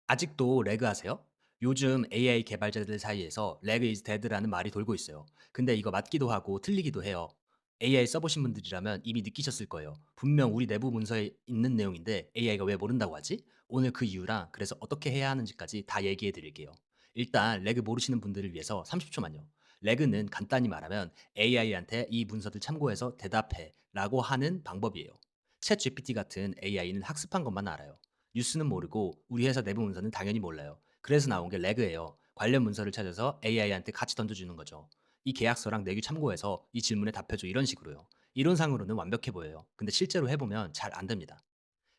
아직도 레그 하세요? 요즘 AI 개발자들 사이에서 레그 is dead라는 말이 돌고 있어요. 근데 이거 맞기도 하고 틀리기도 해요. AI 써보신 분들이라면 이미 느끼셨을 거예요. 분명 우리 내부 문서에 있는 내용인데 AI가 왜 모른다고 하지? 오늘 그 이유랑 그래서 어떻게 해야 하는지까지 다 얘기해 드릴게요. 일단 레그 모르시는 분들을 위해서 30초만요. 레그는 간단히 말하면 AI한테 이 문서들 참고해서 대답해 라고 하는 방법이에요. 챗 GPT 같은 AI는 학습한 것만 알아요. 뉴스는 모르고 우리 회사 내부 문서는 당연히 몰라요. 그래서 나온 게 레그예요. 관련 문서를 찾아서 AI한테 같이 던져주는 거죠. 이 계약서랑 내규 참고해서 이 질문에 답해줘 이런 식으로요. 이론상으로는 완벽해 보여요. 근데 실제로 해보면 잘 안 됩니다.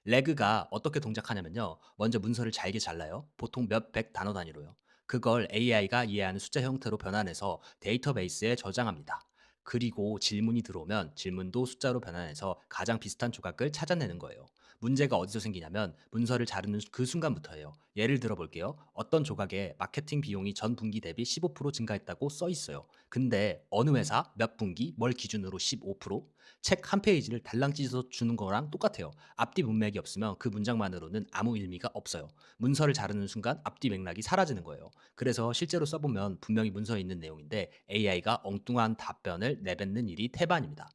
레그가 어떻게 동작하냐면요. 먼저 문서를 잘게 잘라요. 보통 몇백 단어 단위로요. 그걸 AI가 이해하는 숫자 형태로 변환해서 데이터베이스에 저장합니다. 그리고 질문이 들어오면 질문도 숫자로 변환해서 가장 비슷한 조각을 찾아내는 거예요. 문제가 어디서 생기냐면 문서를 자르는 그 순간부터예요. 예를 들어 볼게요. 어떤 조각에 마케팅 비용이 전 분기 대비 15% 증가했다고 써 있어요. 근데 어느 회사, 몇 분기, 뭘 기준으로 15%? 책 한 페이지를 달랑 찢어서 주는 거랑 똑같아요. 앞뒤 문맥이 없으면 그 문장만으로는 아무 의미가 없어요. 문서를 자르는 순간 앞뒤 맥락이 사라지는 거예요. 그래서 실제로 써보면 분명히 문서에 있는 내용인데 AI가 엉뚱한 답변을 내뱉는 일이 태반입니다.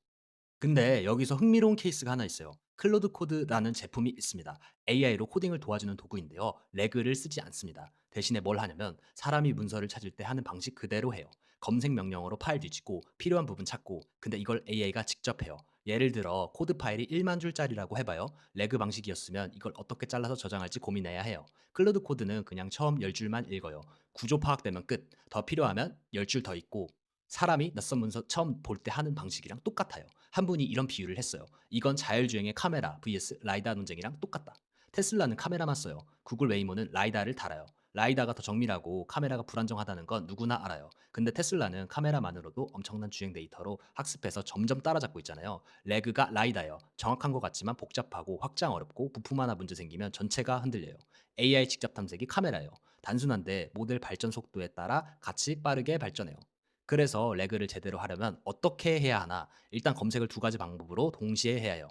근데 여기서 흥미로운 케이스가 하나 있어요. 클로드 코드라는 제품이 있습니다. AI로 코딩을 도와주는 도구인데요. 레그를 쓰지 않습니다. 대신에 뭘 하냐면 사람이 문서를 찾을 때 하는 방식 그대로 해요. 검색 명령어로 파일 뒤지고 필요한 부분 찾고 근데 이걸 AI가 직접 해요. 예를 들어 코드 파일이 1만 줄짜리라고 해봐요. 레그 방식이었으면 이걸 어떻게 잘라서 저장할지 고민해야 해요. 클로드 코드는 그냥 처음 10줄만 읽어요. 구조 파악되면 끝. 더 필요하면 10줄 더 읽고 사람이 낯선 문서 처음 볼 때 하는 방식이랑 똑같아요. 한 분이 이런 비유를 했어요. 이건 자율주행의 카메라 vs 라이다 논쟁이랑 똑같다. 테슬라는 카메라만 써요. 구글 웨이모는 라이다를 달아요. 라이다가 더 정밀하고 카메라가 불안정하다는 건 누구나 알아요. 근데 테슬라는 카메라만으로도 엄청난 주행 데이터로 학습해서 점점 따라잡고 있잖아요. 레그가 라이다예요. 정확한 것 같지만 복잡하고 확장 어렵고 부품 하나 문제 생기면 전체가 흔들려요. AI 직접 탐색이 카메라예요. 단순한데 모델 발전 속도에 따라 같이 빠르게 발전해요. 그래서 레그를 제대로 하려면 어떻게 해야 하나? 일단 검색을 두 가지 방법으로 동시에 해야 해요.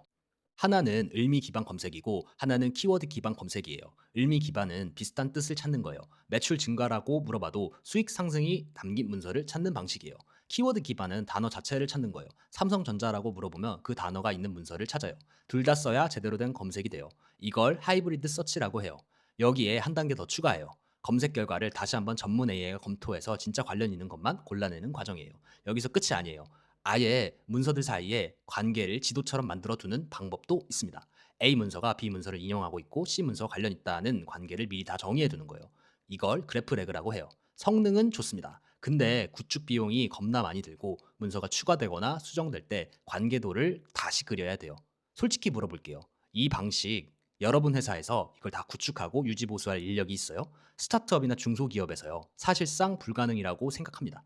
하나는 의미 기반 검색이고 하나는 키워드 기반 검색이에요. 의미 기반은 비슷한 뜻을 찾는 거예요. 매출 증가라고 물어봐도 수익 상승이 담긴 문서를 찾는 방식이에요. 키워드 기반은 단어 자체를 찾는 거예요. 삼성전자라고 물어보면 그 단어가 있는 문서를 찾아요. 둘 다 써야 제대로 된 검색이 돼요. 이걸 하이브리드 서치라고 해요. 여기에 한 단계 더 추가해요. 검색 결과를 다시 한번 전문 AI가 검토해서 진짜 관련 있는 것만 골라내는 과정이에요. 여기서 끝이 아니에요. 아예 문서들 사이에 관계를 지도처럼 만들어 두는 방법도 있습니다. A 문서가 B 문서를 인용하고 있고 C 문서와 관련 있다는 관계를 미리 다 정의해 두는 거예요. 이걸 그래프 레그라고 해요. 성능은 좋습니다. 근데 구축 비용이 겁나 많이 들고 문서가 추가되거나 수정될 때 관계도를 다시 그려야 돼요. 솔직히 물어볼게요. 이 방식 여러분 회사에서 이걸 다 구축하고 유지 보수할 인력이 있어요? 스타트업이나 중소기업에서요. 사실상 불가능이라고 생각합니다.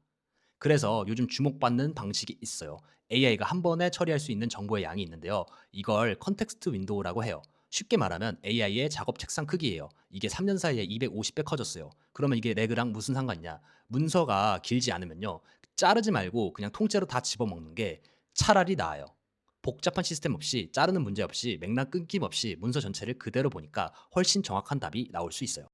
그래서 요즘 주목받는 방식이 있어요. AI가 한 번에 처리할 수 있는 정보의 양이 있는데요. 이걸 컨텍스트 윈도우라고 해요. 쉽게 말하면 AI의 작업 책상 크기예요. 이게 3년 사이에 250배 커졌어요. 그러면 이게 레그랑 무슨 상관이냐? 문서가 길지 않으면요. 자르지 말고 그냥 통째로 다 집어먹는 게 차라리 나아요. 복잡한 시스템 없이 자르는 문제 없이 맥락 끊김 없이 문서 전체를 그대로 보니까 훨씬 정확한 답이 나올 수 있어요.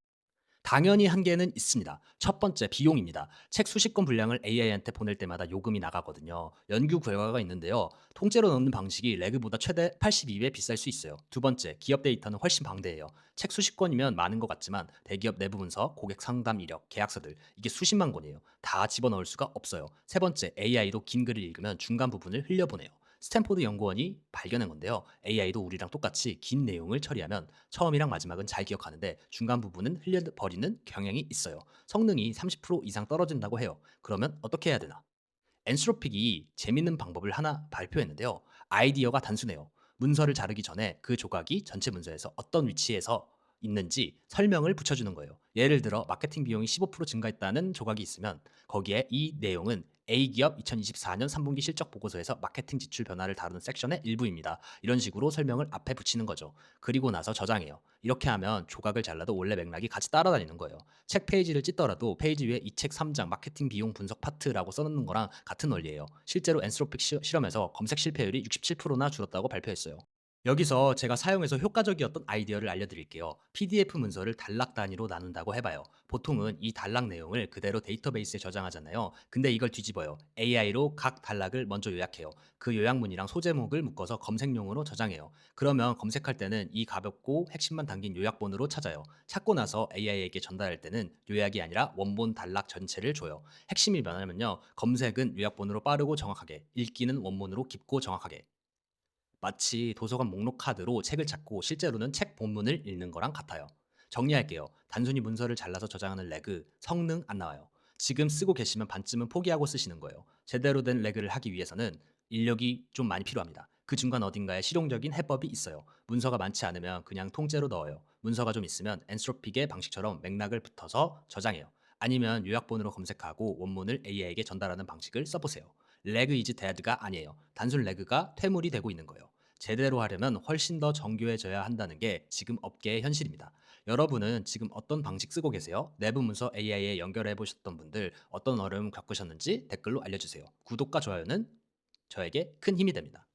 당연히 한계는 있습니다. 첫 번째 비용입니다. 책 수십 권 분량을 AI한테 보낼 때마다 요금이 나가거든요. 연구 결과가 있는데요. 통째로 넣는 방식이 레그보다 최대 82배 비쌀 수 있어요. 두 번째, 기업 데이터는 훨씬 방대해요. 책 수십 권이면 많은 것 같지만 대기업 내부 문서, 고객 상담 이력, 계약서들 이게 수십만 권이에요. 다 집어넣을 수가 없어요. 세 번째, AI로 긴 글을 읽으면 중간 부분을 흘려보내요. 스탠포드 연구원이 발견한 건데요. AI도 우리랑 똑같이 긴 내용을 처리하면 처음이랑 마지막은 잘 기억하는데 중간 부분은 흘려버리는 경향이 있어요. 성능이 30% 이상 떨어진다고 해요. 그러면 어떻게 해야 되나? 엔스로픽이 재밌는 방법을 하나 발표했는데요. 아이디어가 단순해요. 문서를 자르기 전에 그 조각이 전체 문서에서 어떤 위치에서 있는지 설명을 붙여주는 거예요. 예를 들어 마케팅 비용이 15% 증가했다는 조각이 있으면 거기에 이 내용은 A기업 2024년 3분기 실적 보고서에서 마케팅 지출 변화를 다루는 섹션의 일부입니다. 이런 식으로 설명을 앞에 붙이는 거죠. 그리고 나서 저장해요. 이렇게 하면 조각을 잘라도 원래 맥락이 같이 따라다니는 거예요. 책 페이지를 찢더라도 페이지 위에 이 책 3장 마케팅 비용 분석 파트라고 써놓는 거랑 같은 원리예요. 실제로 엔스로픽 실험에서 검색 실패율이 67%나 줄었다고 발표했어요. 여기서 제가 사용해서 효과적이었던 아이디어를 알려드릴게요. PDF 문서를 단락 단위로 나눈다고 해봐요. 보통은 이 단락 내용을 그대로 데이터베이스에 저장하잖아요. 근데 이걸 뒤집어요. AI로 각 단락을 먼저 요약해요. 그 요약문이랑 소제목을 묶어서 검색용으로 저장해요. 그러면 검색할 때는 이 가볍고 핵심만 담긴 요약본으로 찾아요. 찾고 나서 AI에게 전달할 때는 요약이 아니라 원본 단락 전체를 줘요. 핵심이 뭐냐면요. 검색은 요약본으로 빠르고 정확하게, 읽기는 원문으로 깊고 정확하게. 마치 도서관 목록 카드로 책을 찾고 실제로는 책 본문을 읽는 거랑 같아요. 정리할게요. 단순히 문서를 잘라서 저장하는 레그, 성능 안 나와요. 지금 쓰고 계시면 반쯤은 포기하고 쓰시는 거예요. 제대로 된 레그를 하기 위해서는 인력이 좀 많이 필요합니다. 그 중간 어딘가에 실용적인 해법이 있어요. 문서가 많지 않으면 그냥 통째로 넣어요. 문서가 좀 있으면 엔트로픽의 방식처럼 맥락을 붙어서 저장해요. 아니면 요약본으로 검색하고 원문을 AI에게 전달하는 방식을 써보세요. 레그 이즈 데드가 아니에요. 단순 레그가 퇴물이 되고 있는 거예요. 제대로 하려면 훨씬 더 정교해져야 한다는 게 지금 업계의 현실입니다. 여러분은 지금 어떤 방식 쓰고 계세요? 내부 문서 AI에 연결해 보셨던 분들 어떤 어려움 겪으셨는지 댓글로 알려주세요. 구독과 좋아요는 저에게 큰 힘이 됩니다.